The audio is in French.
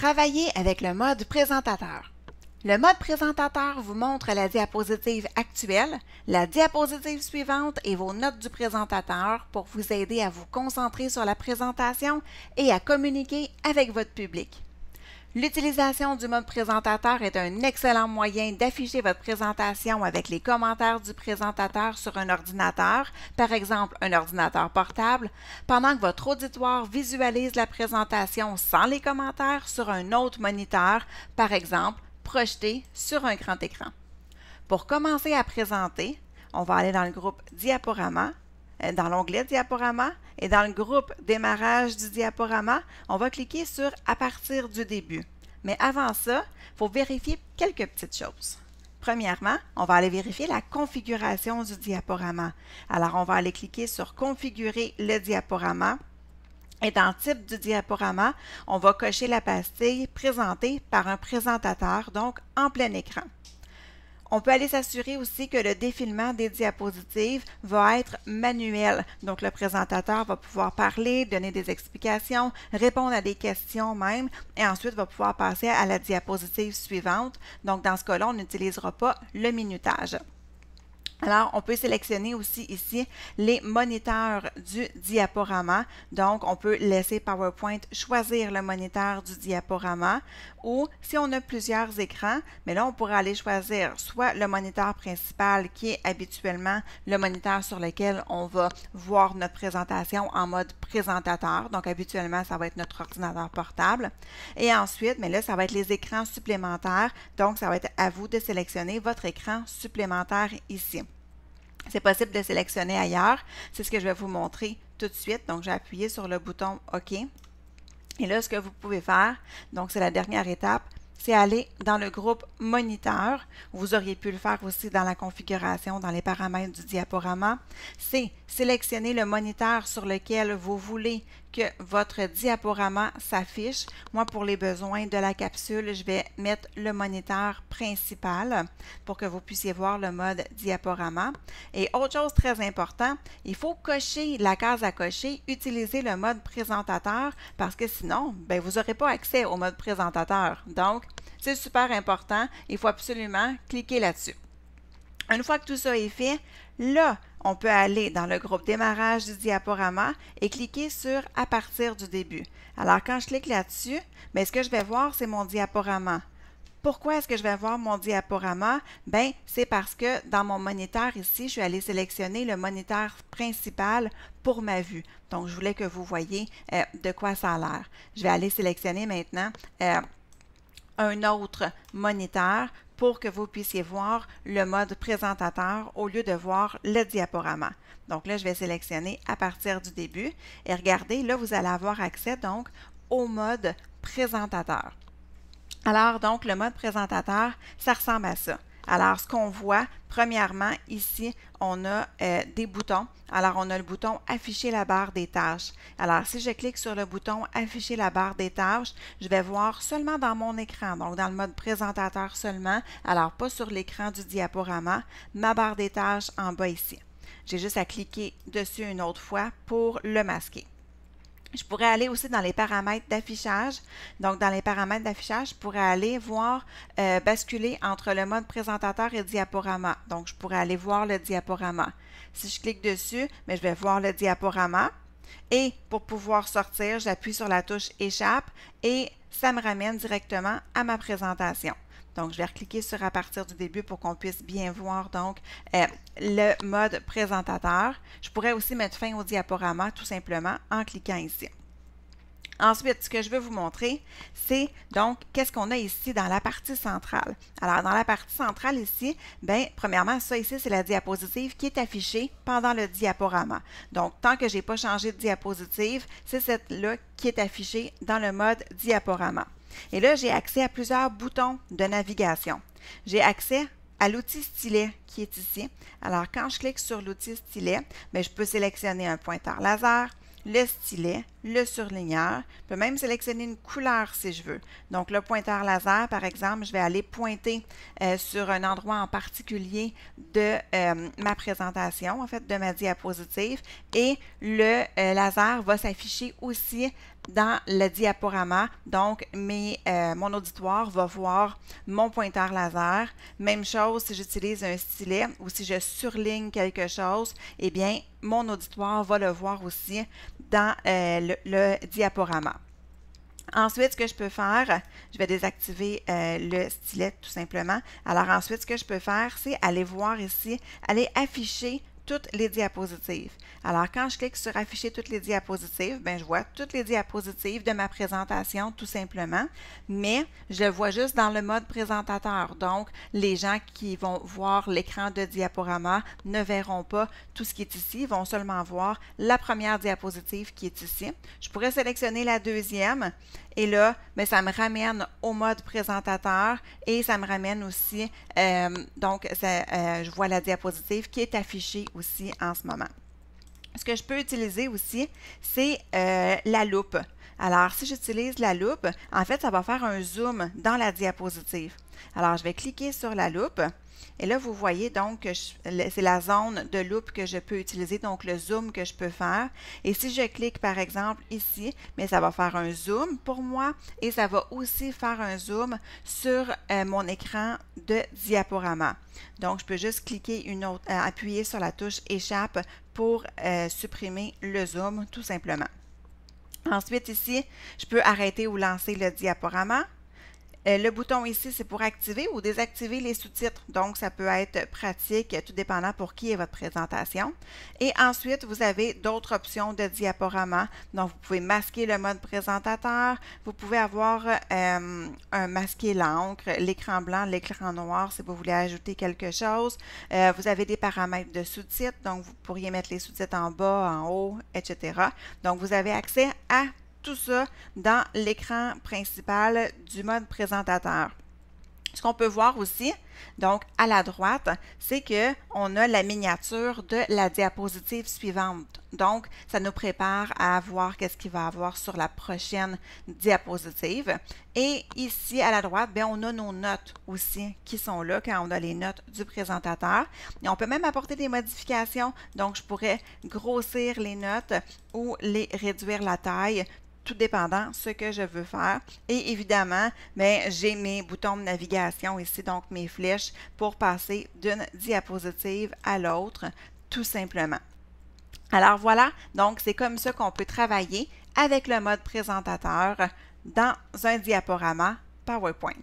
Travaillez avec le mode présentateur. Le mode présentateur vous montre la diapositive actuelle, la diapositive suivante et vos notes du présentateur pour vous aider à vous concentrer sur la présentation et à communiquer avec votre public. L'utilisation du mode présentateur est un excellent moyen d'afficher votre présentation avec les commentaires du présentateur sur un ordinateur, par exemple un ordinateur portable, pendant que votre auditoire visualise la présentation sans les commentaires sur un autre moniteur, par exemple projeté sur un grand écran. Pour commencer à présenter, on va aller dans le groupe Diaporama, dans l'onglet Diaporama, et dans le groupe Démarrage du diaporama, on va cliquer sur À partir du début. Mais avant ça, il faut vérifier quelques petites choses. Premièrement, on va aller vérifier la configuration du diaporama. Alors, on va aller cliquer sur Configurer le diaporama. Et dans Type du diaporama, on va cocher la pastille Présentée par un présentateur, donc en plein écran. On peut aller s'assurer aussi que le défilement des diapositives va être manuel. Donc, le présentateur va pouvoir parler, donner des explications, répondre à des questions même, et ensuite va pouvoir passer à la diapositive suivante. Donc, dans ce cas-là, on n'utilisera pas le minutage. Alors, on peut sélectionner aussi ici les moniteurs du diaporama. Donc, on peut laisser PowerPoint choisir le moniteur du diaporama ou si on a plusieurs écrans, mais là, on pourra aller choisir soit le moniteur principal qui est habituellement le moniteur sur lequel on va voir notre présentation en mode présentateur. Donc, habituellement, ça va être notre ordinateur portable. Et ensuite, mais là, ça va être les écrans supplémentaires. Donc, ça va être à vous de sélectionner votre écran supplémentaire ici. C'est possible de sélectionner ailleurs. C'est ce que je vais vous montrer tout de suite. Donc, j'ai appuyé sur le bouton OK. Et là, ce que vous pouvez faire, donc c'est la dernière étape, c'est aller dans le groupe Moniteur. Vous auriez pu le faire aussi dans la configuration, dans les paramètres du diaporama. C'est sélectionner le moniteur sur lequel vous voulez que votre diaporama s'affiche. Moi, pour les besoins de la capsule, je vais mettre le moniteur principal pour que vous puissiez voir le mode diaporama. Et autre chose très important, il faut cocher la case à cocher, utiliser le mode présentateur parce que sinon, ben, vous n'aurez pas accès au mode présentateur. Donc, c'est super important. Il faut absolument cliquer là-dessus. Une fois que tout ça est fait, là, on peut aller dans le groupe Démarrage du diaporama et cliquer sur À partir du début. Alors, quand je clique là-dessus, bien, ce que je vais voir, c'est mon diaporama. Pourquoi est-ce que je vais voir mon diaporama? Bien, c'est parce que dans mon moniteur ici, je suis allée sélectionner le moniteur principal pour ma vue. Donc, je voulais que vous voyez de quoi ça a l'air. Je vais aller sélectionner maintenant un autre moniteur pour que vous puissiez voir le mode présentateur au lieu de voir le diaporama. Donc là, je vais sélectionner à partir du début et regardez, là, vous allez avoir accès donc au mode présentateur. Alors donc, le mode présentateur, ça ressemble à ça. Alors, ce qu'on voit, premièrement, ici, on a des boutons. Alors, on a le bouton Afficher la barre des tâches. Alors, si je clique sur le bouton Afficher la barre des tâches, je vais voir seulement dans mon écran, donc dans le mode présentateur seulement, alors pas sur l'écran du diaporama, ma barre des tâches en bas ici. J'ai juste à cliquer dessus une autre fois pour le masquer. Je pourrais aller aussi dans les paramètres d'affichage. Donc, dans les paramètres d'affichage, je pourrais aller voir, basculer entre le mode présentateur et diaporama. Donc, je pourrais aller voir le diaporama. Si je clique dessus, mais je vais voir le diaporama. Et pour pouvoir sortir, j'appuie sur la touche Échappe et ça me ramène directement à ma présentation. Donc, je vais recliquer sur À partir du début pour qu'on puisse bien voir donc le mode présentateur. Je pourrais aussi mettre fin au diaporama tout simplement en cliquant ici. Ensuite, ce que je veux vous montrer, c'est donc qu'est-ce qu'on a ici dans la partie centrale. Alors, dans la partie centrale ici, bien, premièrement, ça ici, c'est la diapositive qui est affichée pendant le diaporama. Donc, tant que je n'ai pas changé de diapositive, c'est celle-là qui est affichée dans le mode diaporama. Et là, j'ai accès à plusieurs boutons de navigation. J'ai accès à l'outil stylet qui est ici. Alors, quand je clique sur l'outil stylet, bien, je peux sélectionner un pointeur laser, le stylet, le surligneur. Je peux même sélectionner une couleur si je veux. Donc, le pointeur laser, par exemple, je vais aller pointer sur un endroit en particulier de ma présentation, en fait, de ma diapositive. Et le laser va s'afficher aussi dans le diaporama. Donc, mon auditoire va voir mon pointeur laser. Même chose si j'utilise un stylet ou si je surligne quelque chose, eh bien, mon auditoire va le voir aussi dans le diaporama. Ensuite, ce que je peux faire, je vais désactiver le stylet tout simplement. Alors ensuite, ce que je peux faire, c'est aller voir ici, aller afficher toutes les diapositives. Alors, quand je clique sur afficher toutes les diapositives, bien, je vois toutes les diapositives de ma présentation tout simplement, mais je le vois juste dans le mode présentateur. Donc, les gens qui vont voir l'écran de diaporama ne verront pas tout ce qui est ici, ils vont seulement voir la première diapositive qui est ici. Je pourrais sélectionner la deuxième et là, bien, ça me ramène au mode présentateur et ça me ramène aussi, je vois la diapositive qui est affichée aussi en ce moment. Ce que je peux utiliser aussi, c'est la loupe. Alors, si j'utilise la loupe, en fait, ça va faire un zoom dans la diapositive. Alors, je vais cliquer sur la loupe. Et là, vous voyez donc, c'est la zone de loupe que je peux utiliser, donc le zoom que je peux faire. Et si je clique, par exemple, ici, mais ça va faire un zoom pour moi et ça va aussi faire un zoom sur mon écran de diaporama. Donc, je peux juste cliquer appuyer sur la touche Échappe pour supprimer le zoom, tout simplement. Ensuite, ici, je peux arrêter ou lancer le diaporama. Le bouton ici, c'est pour activer ou désactiver les sous-titres. Donc, ça peut être pratique, tout dépendant pour qui est votre présentation. Et ensuite, vous avez d'autres options de diaporama. Donc, vous pouvez masquer le mode présentateur. Vous pouvez avoir masquer l'encre, l'écran blanc, l'écran noir si vous voulez ajouter quelque chose. Vous avez des paramètres de sous-titres. Donc, vous pourriez mettre les sous-titres en bas, en haut, etc. Donc, vous avez accès à tout ça dans l'écran principal du mode présentateur. Ce qu'on peut voir aussi, donc à la droite, c'est qu'on a la miniature de la diapositive suivante. Donc, ça nous prépare à voir qu'est-ce qu'il va y avoir sur la prochaine diapositive. Et ici, à la droite, bien, on a nos notes aussi qui sont là quand on a les notes du présentateur. Et on peut même apporter des modifications. Donc, je pourrais grossir les notes ou les réduire la taille, tout dépendant ce que je veux faire. Et évidemment, j'ai mes boutons de navigation ici, donc mes flèches pour passer d'une diapositive à l'autre, tout simplement. Alors voilà, donc c'est comme ça qu'on peut travailler avec le mode présentateur dans un diaporama PowerPoint.